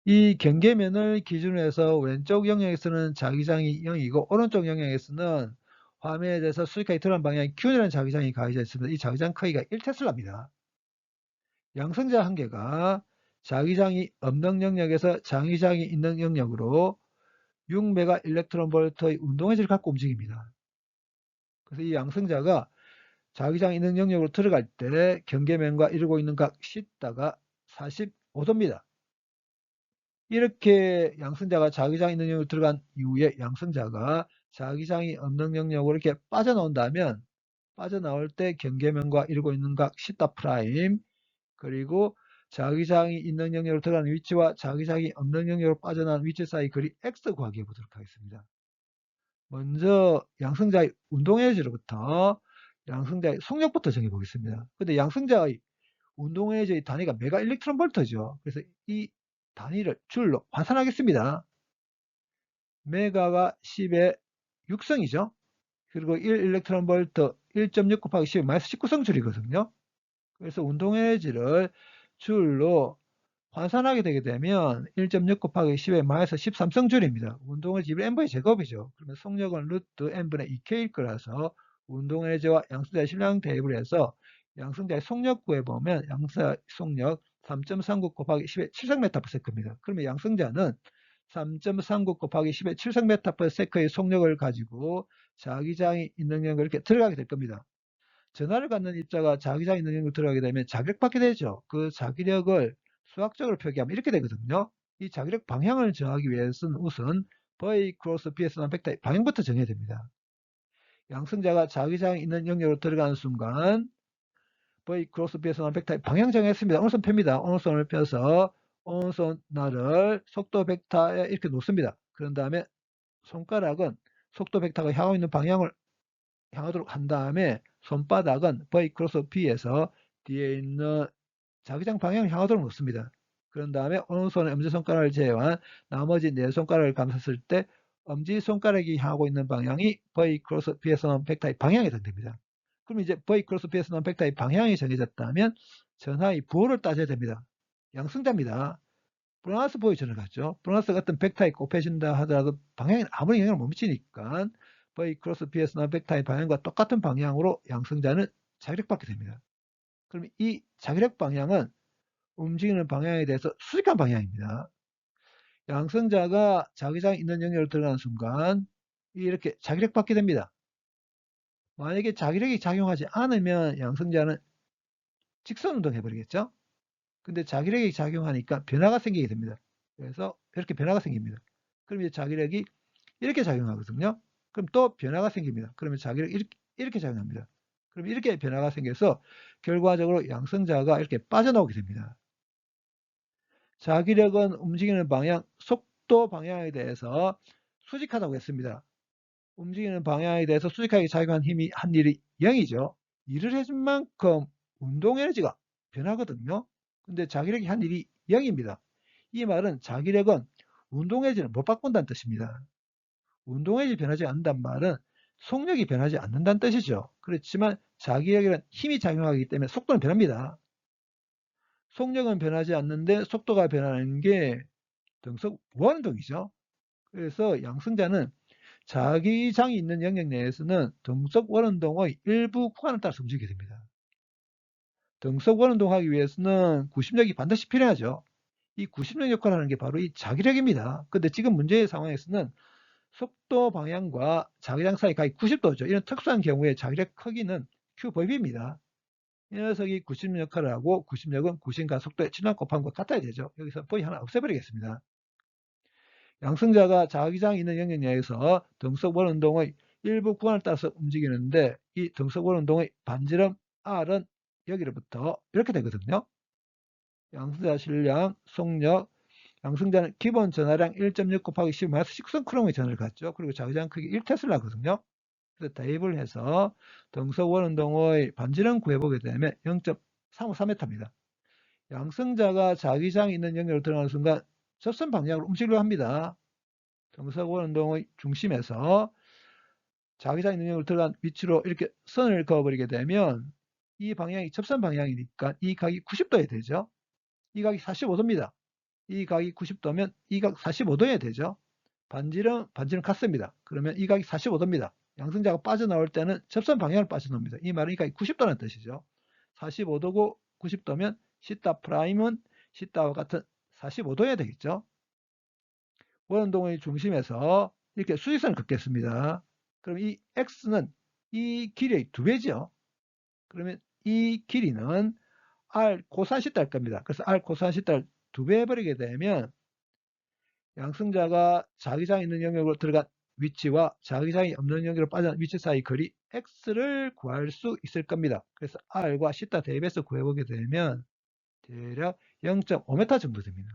이 경계면을 기준으로 해서 왼쪽 영역에서는 자기장이 0이고 오른쪽 영역에서는 화면에 대해서 수직하게 드러난 방향이 Q라는 자기장이 가해져 있습니다. 이 자기장 크기가 1테슬라입니다. 양성자 한 개가 자기장이 없는 영역에서 자기장이 있는 영역으로 6메가 일렉트론 볼트의 운동에너지를 갖고 움직입니다. 그래서 이 양성자가 자기장이 있는 영역으로 들어갈 때 경계면과 이루고 있는 각 C다가 45도입니다. 이렇게 양성자가 자기장이 있는 영역으로 들어간 이후에 양성자가 자기장이 없는 영역으로 이렇게 빠져나온다면 빠져나올 때 경계면과 이루고 있는 각 C다 프라임 그리고 자기장이 있는 영역으로 들어가는 위치와 자기장이 없는 영역으로 빠져나온 위치 사이 거리 X 구하기해 보도록 하겠습니다. 먼저 양성자의 운동에너지로부터 양성자의 속력부터 정해 보겠습니다. 근데 양성자의 운동에너지의 단위가 메가 일렉트론 볼트죠. 그래서 이 단위를 줄로 환산하겠습니다. 메가가 10의 6성이죠. 그리고 1 일렉트론 볼트 1.6 곱하기 10의 마이너스 19성 줄이거든요. 그래서 운동에너지를 줄로 환산하게 되게 되면 1.6 곱하기 10의 마이너스 13성 줄입니다. 운동에너지 n분의 제곱이죠. 그러면 속력은 루트 n분의 2k일 거라서 운동에너지와 양성자의 실량 대입을 해서 양성자의 속력 구해보면 양성자의 속력 3.39 곱하기 10의 7성m/s입니다. 그러면 양성자는 3.39 곱하기 10의 7성m/s의 속력을 가지고 자기장이 있는 영역을 이렇게 들어가게 될 겁니다. 전하를 갖는 입자가 자기장이 있는 영역으로 들어가게 되면 자기력받게 되죠. 그 자기력을 수학적으로 표기하면 이렇게 되거든요. 이 자기력 방향을 정하기 위해서는 우선 V 크로스 B에서 난 벡터의 방향부터 정해야 됩니다. 양성자가 자기장이 있는 영역으로 들어가는 순간 V 크로스 B에서 난 벡터의 방향 정했습니다. 오른손 펴니다. 오른손을 펴서 오른손날을 속도 벡터에 이렇게 놓습니다. 그런 다음에 손가락은 속도 벡터가 향하고 있는 방향을 향하도록 한 다음에 손바닥은 V 크로스 B에서 뒤에 있는 자기장 방향을 향하도록 놓습니다. 그런 다음에 오른손의 엄지손가락을 제외한 나머지 네 손가락을 감쌌을 때 엄지손가락이 향하고 있는 방향이 V 크로스 B에서 나온 벡터의 방향이 해당됩니다. 그럼 이제 V 크로스 B에서 나온 벡터의 방향이 정해졌다면 전하의 부호를 따져야 됩니다. 양승자입니다. 플러스 보이 전을 갔죠. 플러스 같은 벡터에 곱해진다 하더라도 방향에 아무리 영향을 못 미치니까 V 크로스 B에서 나온 벡터의 방향과 똑같은 방향으로 양성자는 자기력받게 됩니다. 그럼 이 자기력 방향은 움직이는 방향에 대해서 수직한 방향입니다. 양성자가 자기장이 있는 영역으로 들어가는 순간 이렇게 자기력받게 됩니다. 만약에 자기력이 작용하지 않으면 양성자는 직선 운동 해버리겠죠. 근데 자기력이 작용하니까 변화가 생기게 됩니다. 그래서 이렇게 변화가 생깁니다. 그럼 이제 자기력이 이렇게 작용하거든요. 그럼 또 변화가 생깁니다. 그러면 자기력이 이렇게 작용합니다. 그럼 이렇게 변화가 생겨서 결과적으로 양성자가 이렇게 빠져나오게 됩니다. 자기력은 움직이는 방향, 속도 방향에 대해서 수직하다고 했습니다. 움직이는 방향에 대해서 수직하게 작용한 힘이 한 일이 0이죠. 일을 해준 만큼 운동 에너지가 변하거든요. 근데 자기력이 한 일이 0입니다. 이 말은 자기력은 운동 에너지를 못 바꾼다는 뜻입니다. 운동 에너지 변하지 않는다는 말은 속력이 변하지 않는다는 뜻이죠. 그렇지만 자기력에는 힘이 작용하기 때문에 속도는 변합니다. 속력은 변하지 않는데 속도가 변하는 게 등속 무한동이죠. 그래서 양승자는 자기장이 있는 영역 내에서는 등속 원운동의 일부 구간을 따라서 움직이게 됩니다. 등속 원운동하기 위해서는 구심력이 반드시 필요하죠. 이 구심력 역할을 하는 게 바로 이 자기력입니다. 근데 지금 문제의 상황에서는 속도 방향과 자기장 사이 각이 90도죠. 이런 특수한 경우에 자기력 크기는 Q법입니다. 이 녀석이 구심력 역할을 하고 구심력은 구심과 속도의 질량 곱한 것과 같아야 되죠. 여기서 V 하나 없애버리겠습니다. 양승자가 자기장이 있는 영역 내에서 등속원 운동의 일부 구간을 따라서 움직이는데 이 등속원 운동의 반지름 R은 여기로부터 이렇게 되거든요. 양승자 실량, 속력, 양승자는 기본 전하량 1.6 곱하기 10 마이너스 19성 쿠럼의 전을 갖죠. 그리고 자기장 크기 1테슬라거든요. 그래서 대입을 해서 등속원 운동의 반지름 구해보게 되면 0.353m입니다. 양승자가 자기장이 있는 영역으로 들어가는 순간 접선 방향으로 움직이려 합니다. 등속원 운동의 중심에서 자기장 있는 영역으로 들어간 위치로 이렇게 선을 그어버리게 되면 이 방향이 접선 방향이니까 이 각이 90도에 되죠. 이 각이 45도입니다. 이 각이 90도면 이 각 45도여야 되죠. 반지름 같습니다. 그러면 이 각이 45도입니다. 양승자가 빠져나올 때는 접선 방향을 빠져나옵니다. 이 말은 이 각이 90도라는 뜻이죠. 45도고 90도면 시타 프라임은 시타와 같은 45도여야 되겠죠. 원운동의 중심에서 이렇게 수직선을 긋겠습니다. 그럼 이 x는 이 길이의 2배죠. 그러면 이 길이는 r 코사인 시타일 겁니다. 그래서 r 코사인 시타를 2배 해버리게 되면 양승자가 자기장이 있는 영역으로 들어간 위치와 자기장이 없는 영역으로 빠져나온 위치 사이 거리 x를 구할 수 있을 겁니다. 그래서 r과 시타 대입해서 구해보게 되면 대략 0.5m 정도 됩니다.